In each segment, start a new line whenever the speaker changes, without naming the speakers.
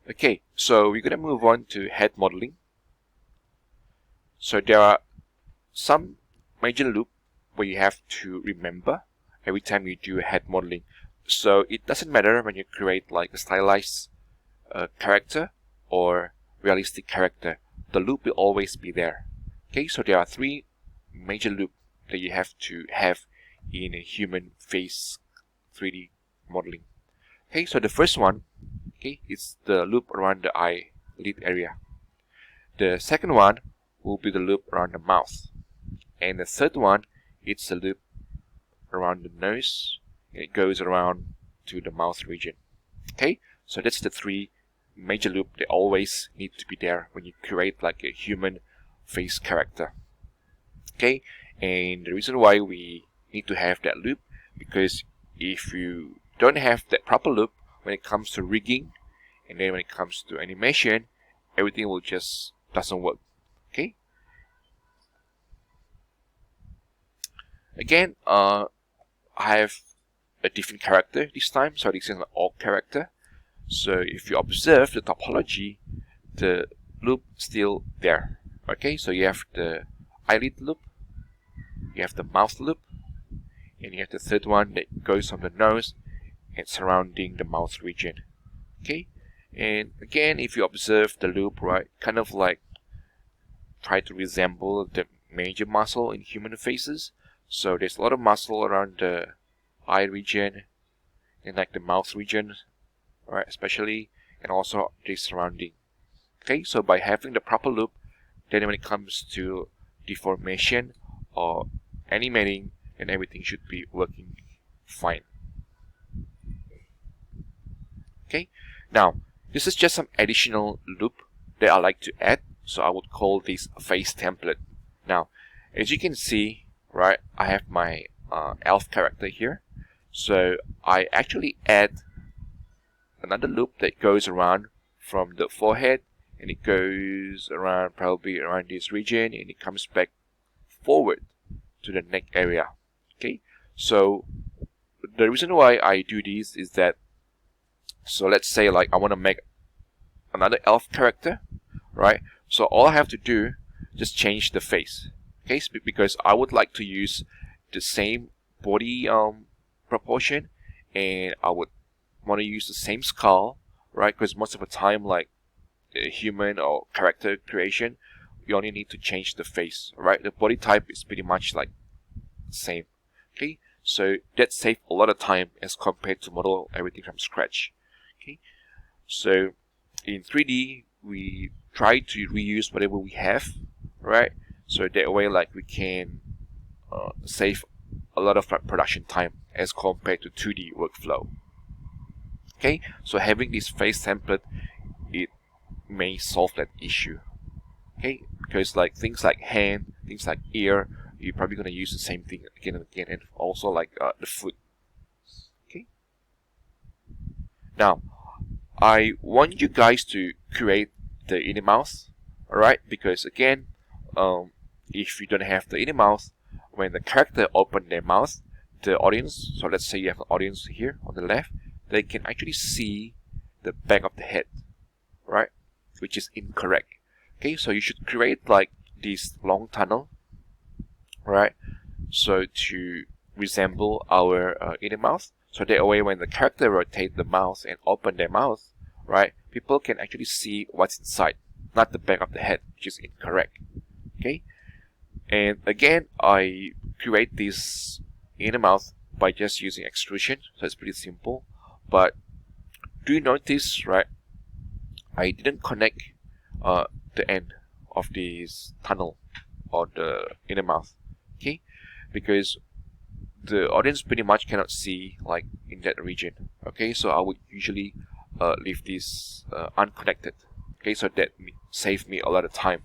Okay, so we're gonna move on to head modeling. So there are some major loop where you have to remember every time you do head modeling. So it doesn't matter when you create like a stylized character or realistic character, the loop will always be there. Okay, so there are three major loops that you have to have in a human face 3D modeling. Okay, so the first one, okay, is the loop around the eyelid area. The second one will be the loop around the mouth. And the third one, it's the loop around the nose, and it goes around to the mouth region. Okay, so that's the three major loop that always need to be there when you create like a human face character. Okay, and the reason why we need to have that loop, because if you don't have that proper loop when it comes to rigging, and then when it comes to animation, everything will just doesn't work. Okay, again, I have a different character this time, so this is an alt character. So if you observe the topology, the loop still there. Okay, so you have the eyelid loop, you have the mouth loop, and you have the third one that goes from the nose and surrounding the mouth region. Okay, and again, if you observe the loop, right, kind of like try to resemble the major muscle in human faces. So there's a lot of muscle around the eye region and like the mouth region, right, especially, and also the surrounding. Okay, so by having the proper loop, then when it comes to deformation or animating, then everything should be working fine. Okay, now this is just some additional loop that I like to add, so I would call this a face template. Now, as you can see, right, I have my elf character here, so I actually add another loop that goes around from the forehead, and it goes around probably around this region, and it comes back forward to the neck area. Okay, so the reason why I do this is that, so let's say like I want to make another elf character, right? So all I have to do, just change the face. Okay, because I would like to use the same body proportion, and I would want to use the same skull, right? Because most of the time, like human or character creation, you only need to change the face, right? The body type is pretty much like the same. Okay, so that saves a lot of time as compared to model everything from scratch. Okay, so in 3D we try to reuse whatever we have, right? So that way, like we can save a lot of production time as compared to 2D workflow. Okay, so having this face template, it may solve that issue. Okay, because like things like hand, things like ear, you're probably going to use the same thing again and again, and also like the foot. Okay, now I want you guys to create the inner mouth, alright, because again, if you don't have the inner mouth, when the character open their mouth, the audience, so let's say you have an audience here on the left, they can actually see the back of the head, right, which is incorrect. Okay, so you should create like this long tunnel, right, so to resemble our inner mouth, so that way when the character rotate the mouth and open their mouth, right, people can actually see what's inside, not the back of the head, which is incorrect. Okay, and again, I create this inner mouth by just using extrusion, so it's pretty simple. But do you notice, right, I didn't connect the end of this tunnel or the inner mouth, okay, because the audience pretty much cannot see like in that region. Okay, so I would usually leave this unconnected. Okay, so that save me a lot of time.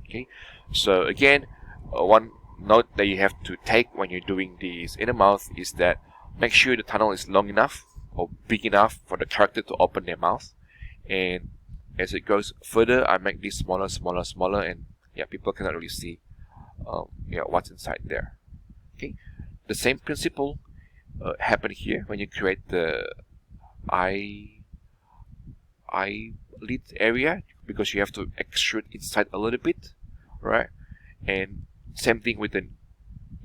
Okay, so again, one note that you have to take when you're doing this inner mouth is that make sure the tunnel is long enough or big enough for the character to open their mouth, and as it goes further, I make this smaller, and yeah, people cannot really see what's inside there. Okay, the same principle happen here when you create the eye lid area because you have to extrude inside a little bit, right? And same thing with an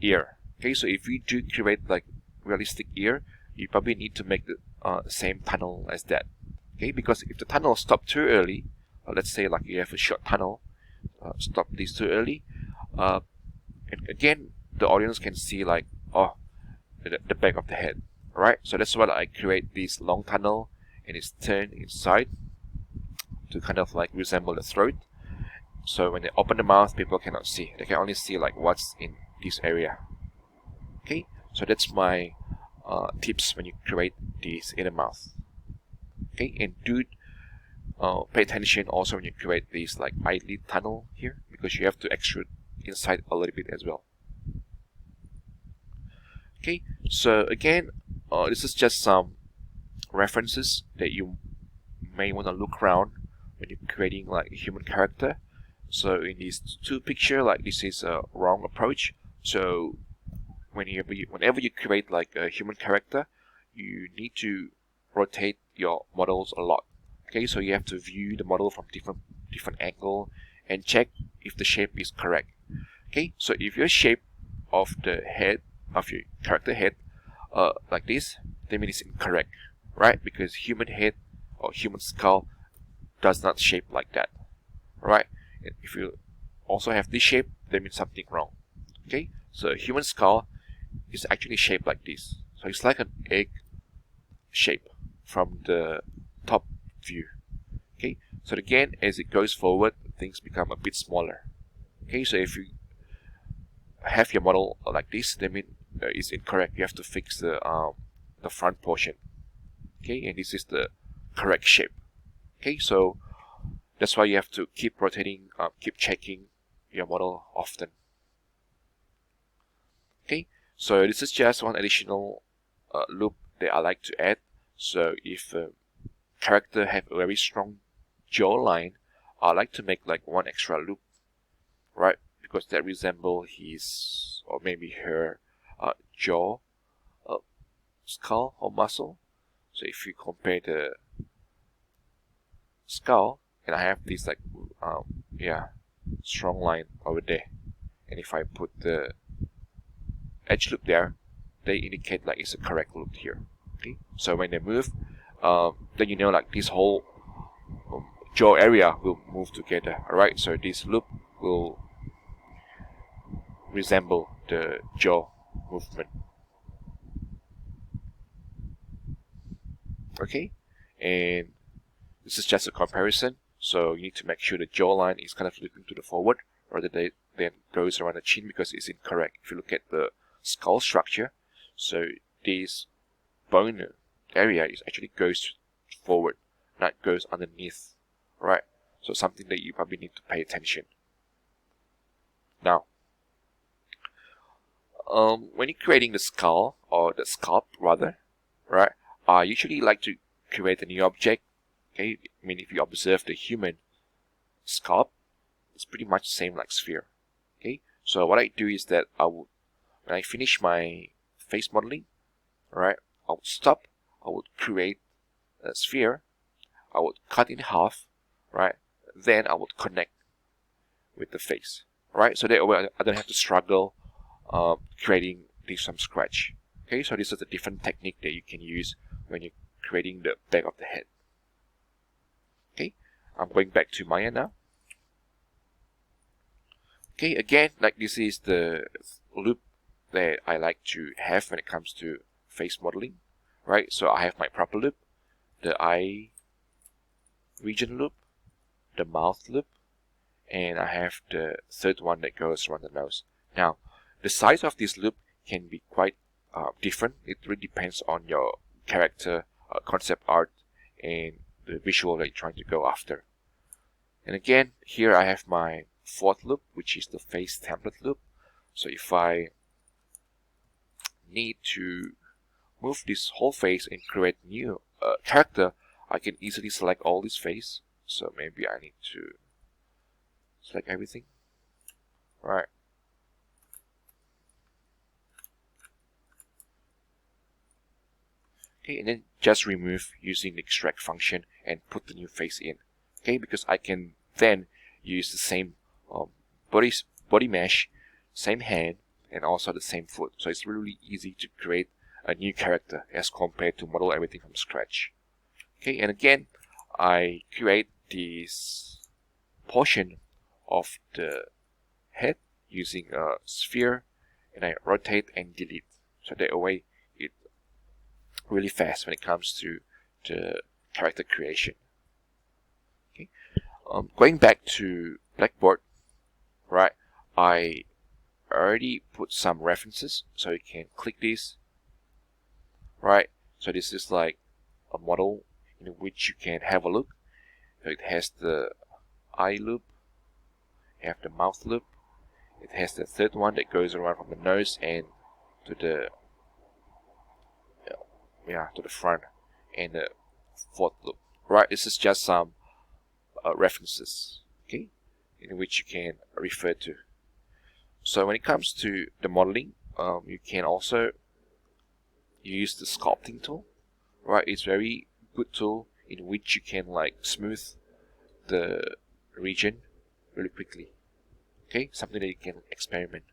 ear. Okay, so if you do create like realistic ear, you probably need to make the same tunnel as that. Okay, because if the tunnel stops too early, let's say like you have a short tunnel, stop this too early, and again the audience can see like, oh, the back of the head, right? So that's why I create this long tunnel and it's turned inside to kind of like resemble the throat. So when they open the mouth, people cannot see. They can only see like what's in this area. Okay, so that's my tips when you create this inner mouth. Okay, and do pay attention also when you create this like eyelid tunnel here, because you have to extrude inside a little bit as well. Okay, so again, this is just some references that you may want to look around when you're creating like a human character. So in these two pictures, like this is a wrong approach. So whenever you create like a human character, you need to rotate your models a lot. Okay, so you have to view the model from different angle and check if the shape is correct. Okay, so if your shape of the head of your character head like this, that means it's incorrect, right? Because human head or human skull does not shape like that, right? And if you also have this shape, that means something wrong. Okay, so a human skull is actually shaped like this. So it's like an egg shape from the top view. Okay, so again, as it goes forward, things become a bit smaller. Okay, so if you have your model like this, that means it's incorrect. You have to fix the front portion. Okay, and this is the correct shape. Okay, so that's why you have to keep rotating, keep checking your model often. Okay, so this is just one additional loop that I like to add. So if a character have a very strong jawline, I like to make like one extra loop, right? Because that resemble his or maybe her jaw, skull or muscle. So if you compare the skull, and I have this like strong line over there, and if I put the edge loop there, they indicate like it's a correct loop here. Okay, so when they move, then you know like this whole jaw area will move together. All right, so this loop will resemble the jaw movement. Okay, and this is just a comparison, so you need to make sure the jawline is kind of looking to the forward rather than goes around the chin, because it's incorrect. If you look at the skull structure, so this bone area is actually goes forward, not goes underneath, right? So something that you probably need to pay attention. Now, when you're creating the skull or the sculpt rather, right? I usually like to create a new object. Okay, I mean if you observe the human sculpt, it's pretty much the same like sphere. Okay, so what I do is that when I finish my face modeling, right, I would stop, I would create a sphere, I would cut in half, right, then I would connect with the face, right, so that way I don't have to struggle creating this from scratch. Okay, so this is a different technique that you can use when you're creating the back of the head. Okay, I'm going back to Maya now. Okay, again, like this is the loop that I like to have when it comes to face modeling, right? So I have my proper loop, the eye region loop, the mouth loop, and I have the third one that goes around the nose. Now, the size of this loop can be quite different. It really depends on your character, concept art, and the visual that you're trying to go after. And again, here I have my fourth loop, which is the face template loop. So if I need to move this whole face and create new character, I can easily select all this face. So maybe I need to select everything. Right. Okay, and then just remove using the extract function and put the new face in. okay, because I can then use the same body mesh, same hand, and also the same foot. So it's really easy to create a new character as compared to model everything from scratch. Okay, and again, I create this portion of the head using a sphere, and I rotate and delete. So that way it really fast when it comes to the character creation. Okay, going back to Blackboard, right? I already put some references, so you can click this, right? So this is like a model in which you can have a look. So it has the eye loop, you have the mouth loop, it has the third one that goes around from the nose and to the to the front, and the fourth loop. Right, this is just some references, okay, in which you can refer to. So when it comes to the modeling, you can also use the sculpting tool. Right, it's very good tool in which you can like smooth the region really quickly. Okay, something that you can experiment.